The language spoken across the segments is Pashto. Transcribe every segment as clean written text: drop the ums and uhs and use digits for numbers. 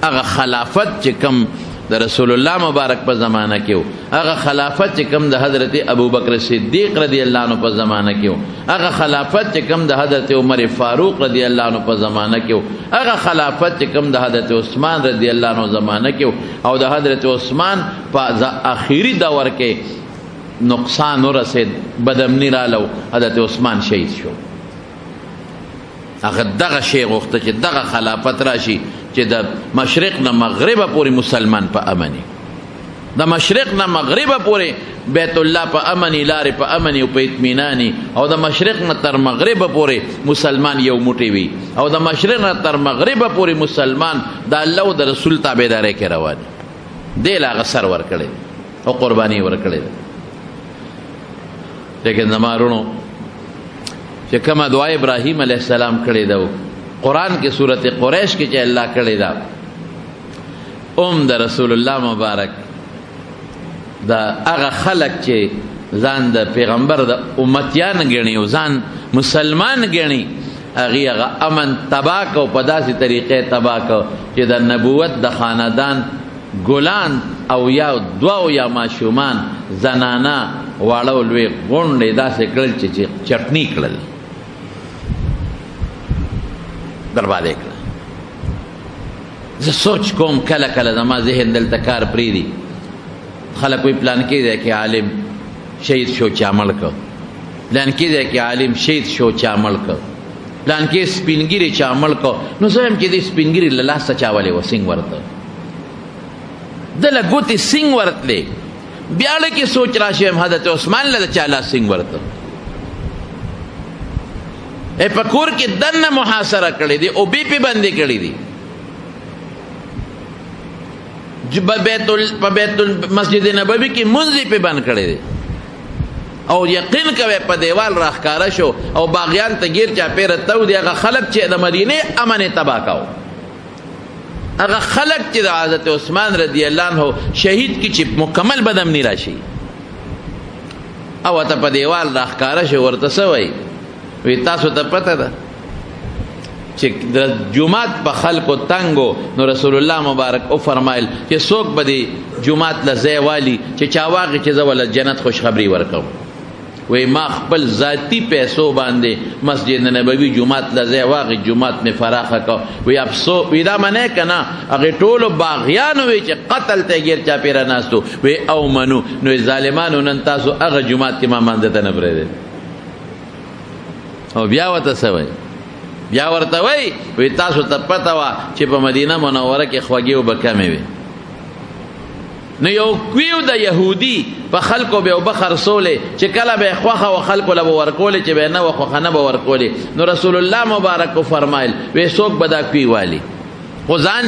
هغه خلافت چې کم د رسول الله مبارک په زمانه کې و، هغه خلافت چې کم د حضرت ابوبکر صدیق رضی الله عنه په زمانه کې و، هغه خلافت چې کم د حضرت عمر فاروق رضی الله عنه په زمانه کې و، هغه خلافت چې کم د حضرت عثمان رضی الله عنه زمانه کې و، او د حضرت عثمان په آخري دور کې نقصان ورسید، بدامني رااله، حضرت عثمان شهید شو. هغه دغه شی غوښته چې دغه خلافت راشي چې د مشرق نه مغربه پورې مسلمان په امني، د مشرق نه مغربه پورې بیت الله په امني، لارې په امني او په اطمیناني، او د مشرق نه تر مغربه پورې مسلمان یو موټی وي، او د مشرق نه تر مغربه پورې مسلمان د الله او د رسول تابعداري کې روان دی. لا غسر ورکړي او قرباني ورکړي. لیکن زما رونو چې کومه دعا ابراهیم علیه السلام کړې ده قرآن کې سورت قریش کې چې الله کړې ده، د رسول الله مبارک د هغه خلق چې ځان د پیغمبر د امتیان ګڼي او ځان مسلمان ګڼي، هغه امن تباه کو، په داسې طریقې تباه کو چې د نبوت د خاندان ګلان او یا دوا او یا ماشومان زنانا واړه لوی غونډې داسې کړل چې چټني کړل، برباده کړه. زه سوچ کوم کله کله زما ذهن دلته کار پرېږدي، خلک وایي پلان کې دی کې عالم شهید شو چې عمل کو، پلان کې دی کې عالم شهید شو چې عمل کو، پلان کې سپینګیري چې عمل کو. نو زه هم چې دې سپینګیري له لاسه چاولی و سینګ ورته دله ګوتې سینګ ورتلې، بیا له کې سوچ راشي حضرت عثمان له چا لاس سینګ ورته په کور کې دنه محاصره کړې دي او بي پی باندې کړې دي، په بیت مسجد نبوي کې منځ په بند کړې دي، او یقین کوي په دیوال راښکاره شو او باغیان ته گیر چاپېره تو دي. هغه خلک چې د مدینې امن تباه کاو، هغه خلق چې د حضرت عثمان رضی الله عنه شهید کی چې مکمل بدامني راشي، او ته په دیوال راښکاره شو ورته سوی وی تاسو ته پته ده چې د جمعات په خلکو تنګو، نو رسول الله مبارک او فرمایل چې څوک به د جمعات له ځای والي چې چا واغې چې زه وله جنت خوشخبري ورکوم. وی ما خپل ذاتی پیسو باندې مسجد نبوي جمعات له ځای واغې جمعات مې فراخه کو. وی افسوس وی دا منې که نه هغې ټولو باغیانو وی چې قتل ته ګیر چاپېره ناستو، وی او منو. نو ظالمانو نن تاسو هغه جمعات کې ما مانځه ته نه پرېږدئ. او بیا ورته څه وایي؟ بیا ورته وی تاسو ته پته وه چې په مدینه منوره کې خوږې اوبه کمې وي، نو یو کویو د یهودي په خلکو به اوبه خرڅولې چې کله به یې خوښه وه خلکو له به ورکولې، چې به یې نه وه خوښه نه به ورکولې. نو رسول الله مبارک فرمایل وی څوک به دا کوی والي، خو ځان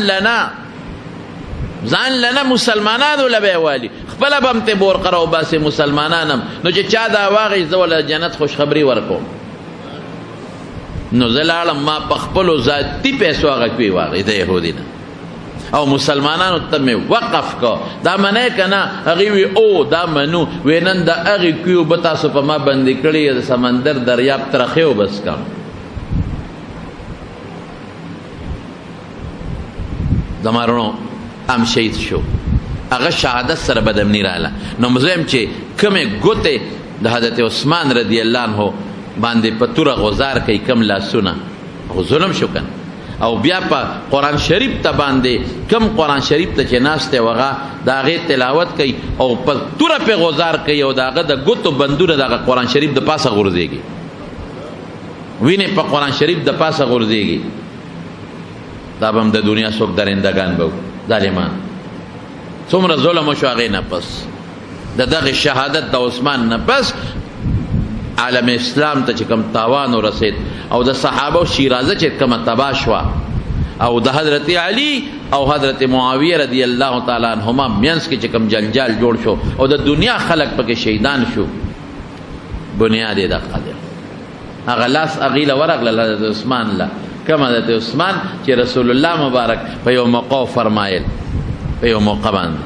لنه مسلمانانو له به یې والي، خپله به هم ترې بورقه راوباسې مسلمانان هم. نو چې چا دا واغې زه وله جنت خوشخبري ورکوم. نو زه لاړم ما په خپلو ذاتي پیسو هغه کوی واغې د یهودي نه، او مسلمانانو ته مې وقف کو. دا منې که نه؟ هغې وی او دا منو. وی نن د هغې کوی اوبه تاسو په ما بندې کړي د سمندر دریاب ترخې اوبه څکم. زما رونو هم شهید شو، هغه شهادت سره بدامني راله. نو زه یم چې کومې ګوتې د حضرت عثمان رضی الله عنه باندې په توره غزار کوي، کم لاسونه خو ظلم شو کنه. او بیا په قرآن شریف ته باندې کم قرآن شریف ته چې ناست دی هغه د هغې تلاوت کوي او په توره پې غزار کوي او د هغه د ګوتو بندونه د هغه قرآن شریف د پاسه غورځېږي، وینې په قرآن شریف د پاسه غورځېږي. دا به هم د دنیا څوک درندګان به ظالمان څومره ظلم وشو هغې نه پس د دغې شهادت د عثمان نه پس عالم اسلام ته چې کوم تاوان ورسید او د صحابه شیرازه چې کومه تباه شوه او د حضرت علی او حضرت معاویه رضی الله تعالی عنهما منځ کې چې کوم جنجال جوړ شو او د دنیا خلق پکې شهیدان شو، بنیاد یې دغه دی. هغه لاس هغې له ورغله حضرت عثمان له، کوم حضرت عثمان چې رسول الله مبارک په یو موقع فرمایل، په یو موقع باندې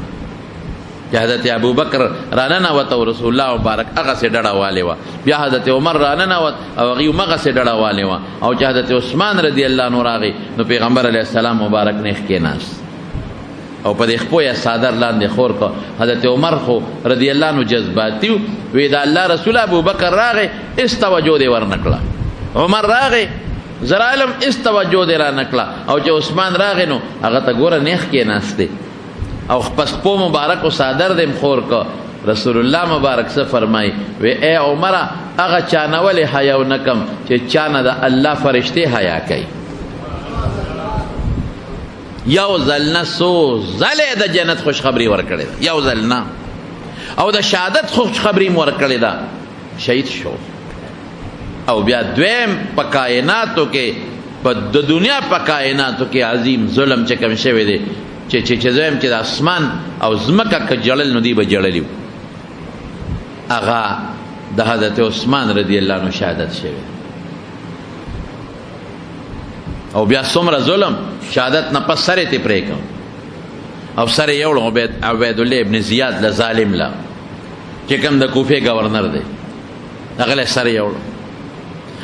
چې حضرت ابوبکر راننوت او رسول الله مبارک هغسې ډډه والې وه، بیا حضرت عمر راننوت او هغې همغسې ډډه والې وه، او چې حضرت عثمان رضی الله عنه راغی نو پیغمبر علیه السلام مبارک نیغ کېناست. او په دې خپو یا صادر لاندې خور کو. حضرت عمر خو رضی الله عنه جذباتي وی دا الله رسول ابو بکر راغی اس توجه دې ورنکړه، عمر راغی زرالم اس توجه دې را نکړه، او چې عثمان راغی نو هغه ته ګوره نیخ کې ناشته او پس خپو مبارک او صادر دې خور کو. رسول الله مبارک سے فرمائی وی اے عمر هغه چانه ولې حیا نکم چې چانه د الله فرشته حیا کوي. یو ځلنه سو ځلې د جنت خوشخبری ورکړې ده، یو ځلنه او د شهادت خوشخبری ورکړې ده، شهید شو. او بیا دویم په کائناتو کې په د دنیا په کائناتو کې عظیم ظلم چې کوم شوی دی چې دویم چې د اسمان او ځمکه که جړل نو دی به جړلی هغه د حضرت عثمان رضی الله عنه شهادت شوی. او بیا څومره ظلم شهادت نه پس سره ته پرې کوم او سره یوړو عبید الله ابن زیاد له ظالم لا چې کوم د کوفه گورنر دی هغه له سره یوړو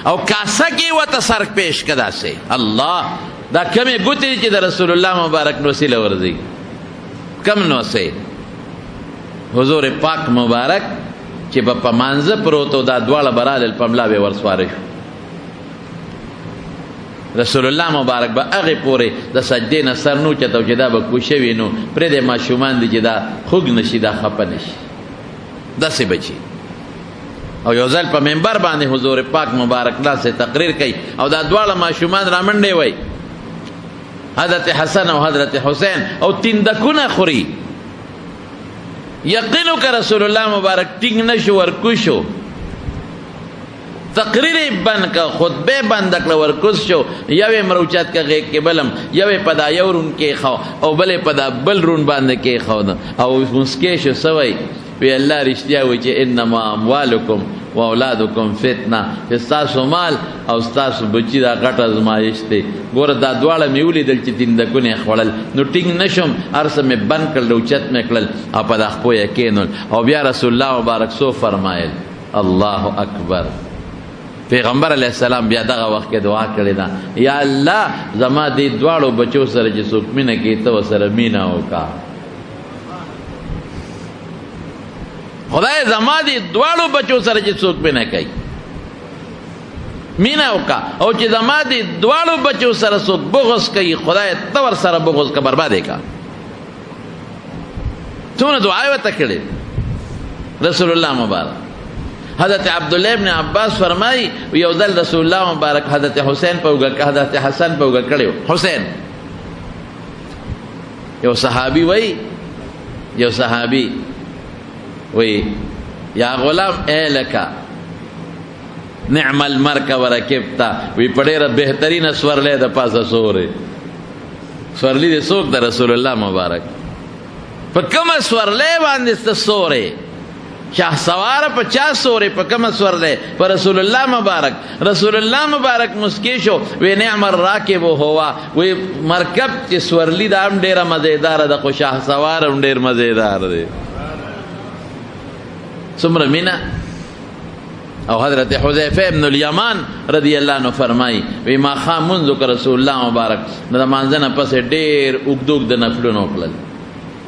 او کاسه کې وته سر پیش کدا سي الله دا کمه ګوتې چې د رسول الله مبارک نو سیله ورځي کم نو سي حضور پاک مبارک چې په پمانځه پروتو دا دواړه برال پملا به ورسواره شو. رسول الله مبارک به هغه پورې د سجدې نه سر نو چتو چې دا به کوشوي نو پرې د ماشومان دي چې دا خوګ نشي دا خپه نشي داسې بچي. او یو ځل په منبر باندې حضور پاک مبارک داسې تقریر کوي او دا دواړه ماشومان رامنډې وای حضرت حسن او حضرت حسین او تیندکونه خوري. یقینو که رسول الله مبارک ټینګ نشو ورکوشو تقریر بند کا خطبه بند کړ ورکوس شو یوې مروچات کا غیږ کې بلم یوې پدا یورون کې خو او بلې پدا بل رون باندې کې خو او مسکې شو سوي وی الله رښتیا وی چې انما اموالکم و اولادکم فتنه چې تاسو مال او تاسو بچی دا غټ ازمایش دی. ګوره دا دواړه مې ولیدل چې تیندکونه خوړل نو ټینګ نشم ارسه مې بند کړل او چت مې کړل او په دا خپو یې کېنول. او بیا رسول الله مبارک سو فرمایل الله اکبر. پیغمبر علیہ السلام بیا دغه وخت کې دعا کړې ده یا الله زما دې دواړو بچو سره چې څوک مینه کوي ته ورسره مینه وکړه. خدای زما دې دواړو بچو سره چې څوک مینه کوي مینه وکړه او چې زما دې دواړو بچو سره څوک بغض کوي خدای ته ورسره بغض کا بربادې کا. څومره دعا یې ورته کړې رسول الله مبارک. حضرت عبداللہ ابن عباس فرمائی یو ځل رسول الله مبارک حضرت حسین په وګه حضرت حسن په وګه کړو. حسین یو صحابي وی یا غلام اے لکا نعم المرکب ورکبتا وی پډېره بهترینه سورلې د پاسه سورې سورلې د سوق د رسول الله مبارک په کومه سورلې باندې سورې شاه سوار په چا سورې په کومه سورلې په رسول الله مبارک. رسول الله مبارک مسکی شو وی نعم الراکب هوا وی مرکب چې سورلې دا هم ډېره مزیدار ده خو شاه سوار هم ډېر مزیدار دی. څومره مینا. او حضرت حذیفه ابن الیمان رضی الله عنه فرمای وی ما خام منذ که رسول الله مبارک د مانځنه پس ډېر اوږد د نفلونو کړل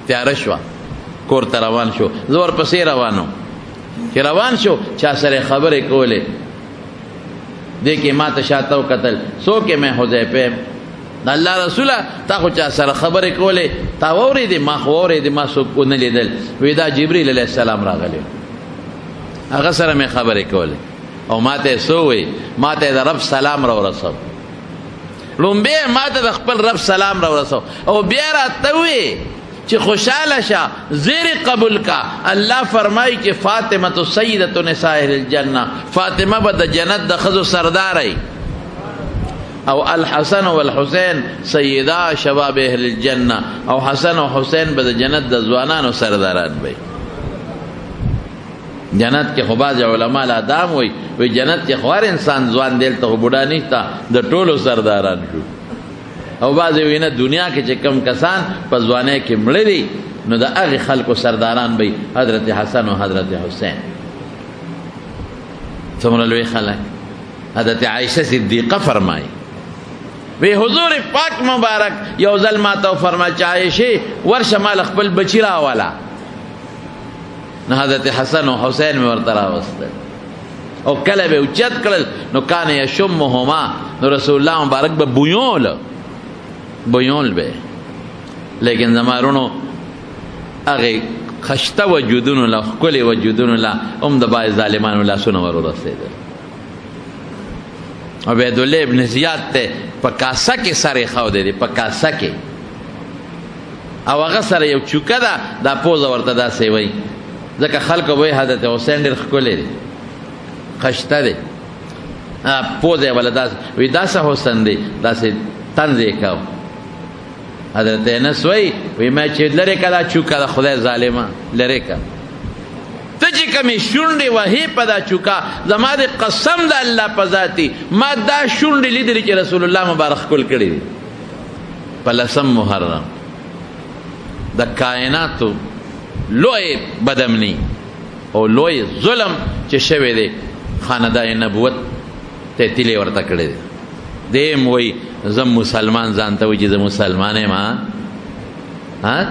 تیار شو کور ته روان شو زور پسې روانو چې روان شو چا سره خبرې کولې دې کې ما ته شاته وکتل څوک مې حذیفه د الله رسوله تا خو چا سره خبرې کولې تا واورېدې ما خو واورېدې ما څوک ونه لیدل وی دا جبریل علیه السلام راغلی هغه سره مې خبرې کولې او ما ته څه وی ما ته د رب سلام راورسو لومبې ما ته د خپل رب سلام راورسو او بیا راته وی چې خوشاله شه زیر قبول کا. الله فرمایي چې فاطمه سیدة نساء الجنه فاطمه به د جنت د ښځو سرداري او الحسن والحسین سیدا شباب اهل الجنه او حسن او حسین به د جنت د ځوانانو سرداران وي. جنت کې خو بعض علما لا دام وي جنت کې خو هر انسان ځوان دلته بوډا نشته د ټولو سرداران شو. او بعضې وینه دنیا کې چې کم کسان په ځوانۍ کې مړه دي نو د هغې خلکو سرداران به حضرت حسن او حضرت حسین. څومره لوی خلک. حضرت عایشه صدیقه فرمایي وی حضور پاک مبارک یو ځل ماته فرمایي چې عایشې ورشه مال خپل بچی راواله. نو حضرت حسن او حسین مې ورته راوستل او کله به اوچت کړل نو کان یشمهما، نو رسول الله مبارک به بویول به. لیکن زمارونو هغه خشته وجودونو له ښکلي وجودونو له هم د بعض ظالمانو لاسونه ور ورسېدل. عبیدالله ابن زیاد ته په کاسه کې سر یې ښودی دی، په کاسه کې، او هغه سره یو چوکه ده، دا پوزه ورته داسې وایي، ځکه خلکو وایي حضرت حسین ډېر ښکلی دی، خشته دی، پوزه یې بله داسې وایي، داسې حسن دی، داسې طنز یې کو. حضرت انس وایي ما چې لرې که دا چوکه د خدای ظالمه لرې که، ته چې کمې شونډې وهې په دا چوکه، زما د قسم د الله په ذاتي ما دا شونډې لیدلې چې رسول الله مبارک ښکل کړي دي په 10 محرم. د کائناتو لوی بدامني او لوی ظلم چې شوی دی خاندان نبوت ته تیلې ورته کړی دی. دیم وایي زه مسلمان ځان ته وایي چې زه مسلمان یم.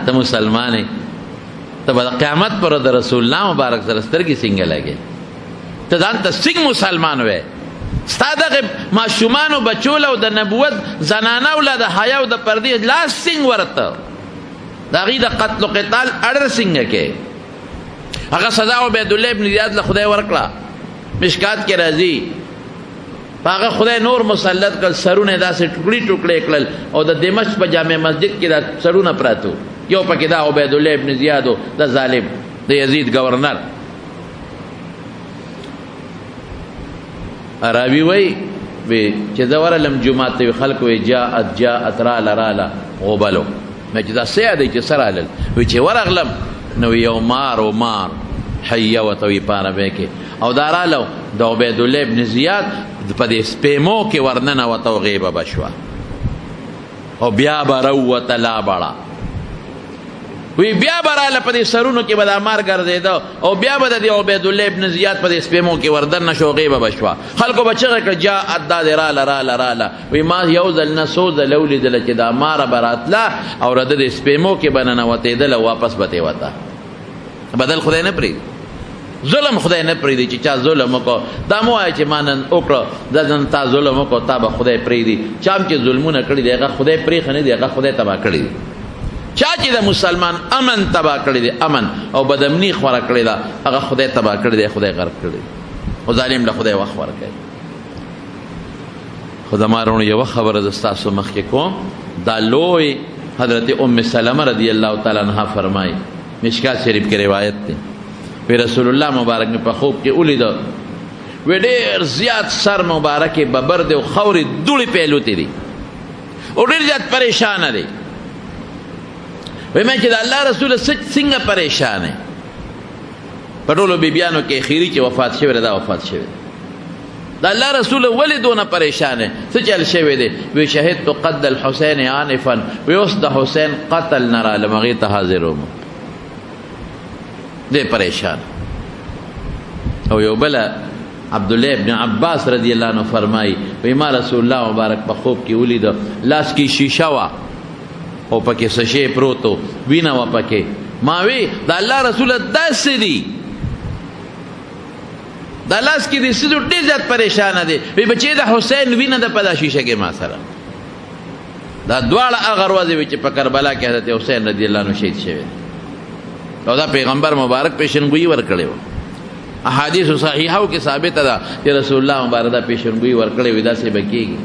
ته مسلمان یې، ته به د قیامت پر د رسول الله مبارک سره سترګې څنګه لګې؟ ته ځان ته څنګه مسلمان وې؟ ستا دغه ماشومانو بچو له د نبوت زنانو له د حیا او د پردې لاس څنګه ورته؟ د هغې د قتل و قتال اړه څنګه کې؟ هغه سزا عبیدالله ابن زیاد له خدای ورکړه، مشکات کې راځي، په هغه خدای نور مسلط کړل، سرونه یې داسې ټوکړي ټوکړي کړل او د دمشق په جامع مسجد کې دا سرونه پراته، یو پکې دا عبیدالله ابن زیاد و د ظالم د یزید گورنر. عربي وایي چې زه ورغلم جومات ته، خلکو وایي جاءت راله غوبلو، نو چې دا څه یادوي چې څه رالل؟ وایي چې ورغلم نو یو مار و مار حیه ورته وایي په عربۍ کې، او دا راله د عبیدالله ابن زیاد په دې سپیمو کې ورننوته او غیبه به شوه او بیا به راووته لا بړه. وی بیا به راله په دې سرونو کې به دا مار ګرځېده او بیا به د دې عبیدالله ابن زیاد په دې سپیمو کې وردننه شو، غیبه به شوه. خلکو به چغې کړه جاءت، دا دې راله. وی ما یو ځل نه څو ځله ولیدله چې دا ماره به راتله او د دې سپیمو کې به ننوتېدله، واپس به ترې وته. بدل خدای نه پرېږدي، ظلم خدای نه پرېږدي چې چا ظلم وکړو. دا مه وایه چې ما نن وکړه، دا نن تا ظلم وکړو، تا به خدای پرېږدي. چا هم چې ظلمونه کړي دي هغه خدای پرېښه نه دي، هغه خدای تباه کړي دي. چا چې د مسلمان امن تباه کړی دی، امن او بدامني خوره کړې ده، هغه خدای تباه کړی دی، خدای غرق کړی دی، او ظالم له خدای وخت ورکوي. خو زما وروڼو یوه خبره زه ستاسو مخکې کوم، دا لوی حضرت ام سلمه رضی الله تعالی عنها فرمایي، مشکات شریف کې روایت دی، وی رسول الله مبارک مې په خوب کې ولیده، وی ډېر زیات سر مبارک یې ببر دی او خاورې دوړې پیلوتې دي او ډېر زیات پریشانه دی. وی میں چې د الله رسول څنګه پریشان دی؟ په ټولو بیبیانو کې اخیري چې وفات شوی دی، دا وفات شوی دی. د الله رسول ولې دونه پریشان دی؟ څه چل شوی دی؟ وی شهدت قتل الحسین عنفا، وی اوس د حسین قتل نه رالم، هغې ته حاضر وم، دی پریشان. او یو بله عبدالله ابن عباس رضی الله عنه فرمایي، وی ما رسول الله مبارک په خوب کې ولیده، لاس کې شیشه وه او پکې څه شی پروت و، وینه وه پکې. ما وی د الله رسوله داسې دي، دا لاس کې دې څه ډېر زیات پریشانه دی. وی بچې د حسین وینه ده په دا شیشه کې ما سره. دا دواړه هغه ورځې وې چې په کربلا کې حضرت حسین رضی الله عنه شهید شوی دی، او دا پیغمبر مبارک پیشنګویي ورکړې وه. احادیثو صحیحو کې ثابته ده چې رسول الله مبارک دا پیشنګویي ورکړې وي، داسې به کېږي.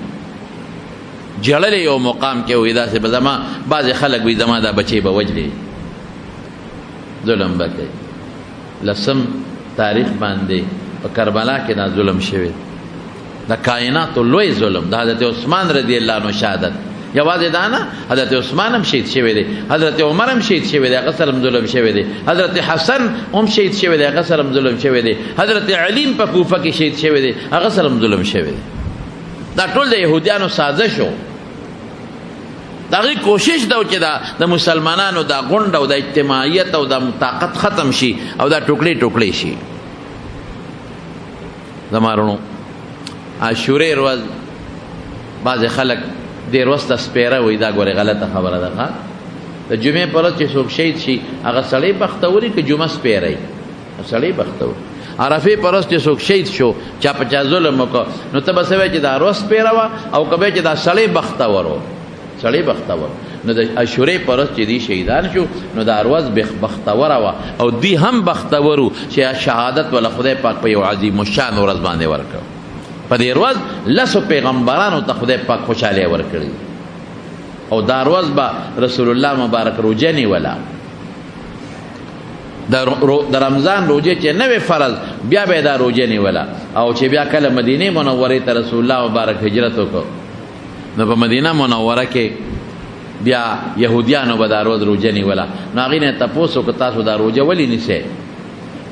جړلې یو مقام کې وي داسې به زما بعضې خلک وي زما دا بچې به وجلې، ظلم به کوي. 10 تاریخ باندې په کربلا کې دا ظلم شوی، د کائناتو لوی ظلم، د حضرت عثمان رضی الله عنه شهادت. یوازې دا نه، حضرت عثمان هم شهید شوی دی، حضرت عمر هم شهید شوی دی، هغه سره هم ظلم شوی دی، حضرت حسن هم شهید شوی دی، هغه سره هم ظلم شوی دی، حضرت علي په کوفه کې شهید شوی دی، هغه سره هم ظلم شوی دی. دا ټول د یهودیانو سازش و. د هغې کوشش ده چې د مسلمانانو دا غونډ او د اجتماعیت او د طاقت ختم شي او دا ټوکړې ټوکړې شي. زما وروڼو عاشورې ورځ بعضې خلک دې ورځ ته سپیره وایي دا ګورې غلطه خبره ده ښه د جمعې په ورځ چې څوک شهید شي هغه سړی بختوري که جمعه سپیره وي سړی بختور عرفې په ورځ چې څوک شهید شو چا په چا ظلم وکړه نو ته به څه وایې چې دا ورځ سپیره وه او که به چې دا سړی بختور و سړی بختور نو د عاشورې په ورځ چې دی شهیدان شو نو دا ورځ بختوره وه او دی هم بختور و چې شهادت ولا خدای پاک په یو عظیم الشان ورځ باندې ورکړ په دې ورځ لسو پیغمبرانو ته خدای پاک خوشحالي ورکړي او دا ورځ به رسول الله مبارک روژه نیوله د رمضان روژې چې نوې فرض بیا به یې دا روژه نیوله او چې بیا کله مدینې منورې ته رسول الله مبارک هجرت وکړو نو په مدینه منوره کې بیا یهودیانو به دا ورځ روژه نیوله نو هغې نه یې تپوس وکړه تاسو دا روژه ولې نیسئ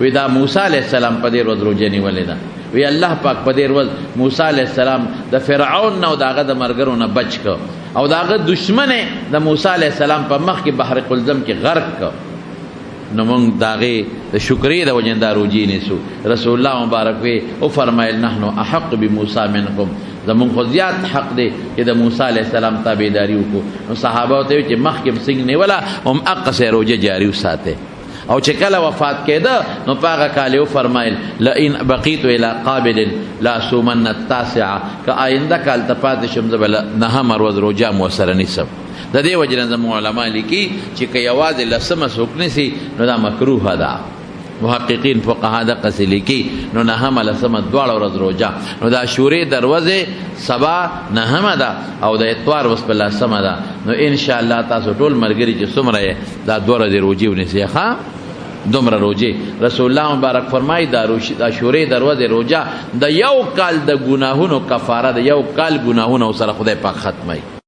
وی دا موسی علیہ السلام په دې ورځ روژه نیولې ده وی الله پاک په دې ورځ موسی علیہ السلام د فرعون نه او د هغه د ملګرو نه بچ کړ او د هغه دشمن د موسی علیہ السلام په مخ کې بحر قلزم کې غرق کړ نو موږ د هغې د شکرې د وجې دا روژې نیسو رسول الله مبارک وی او فرمایل نحنو احق بموسی منکم زمونږ خو زیات حق دی چې د موسی علیہ السلام تابعداري وکړو نو صحابه ورته وی چې مخکې څنګه نیوله هم اقصې روژه جاري وساتئ او چې کله وفات کېده نو په هغه کال یې وفرمایل لئن بقیت الی قابل لاصومن التاسعه که آینده کال ته پاتې شم زه به نهمه ورځ روژه م ورسره نیسم د دې وجې نه زموږ علما لیکي چې که یوازې لسمه څوک نیسي نو دا مکروهه ده محققین فقها دقسې لیکي نو نهمه لسمه دواړه ورځ روژه نو د عاشورې د ورځې سبا نهمه ده او د اتوار ورځ په لسمه ده نو انشاءالله تاسو ټول ملګري چې څومره یې دا دوه ورځې روژې ونیسئ ښه دومره روژې رسول الله مبارک فرمایي د عاشورې د ورځې روژه د یو کال د ګناهونو کفاره د یو کال ګناهونه ورسره خدای پاک ختموي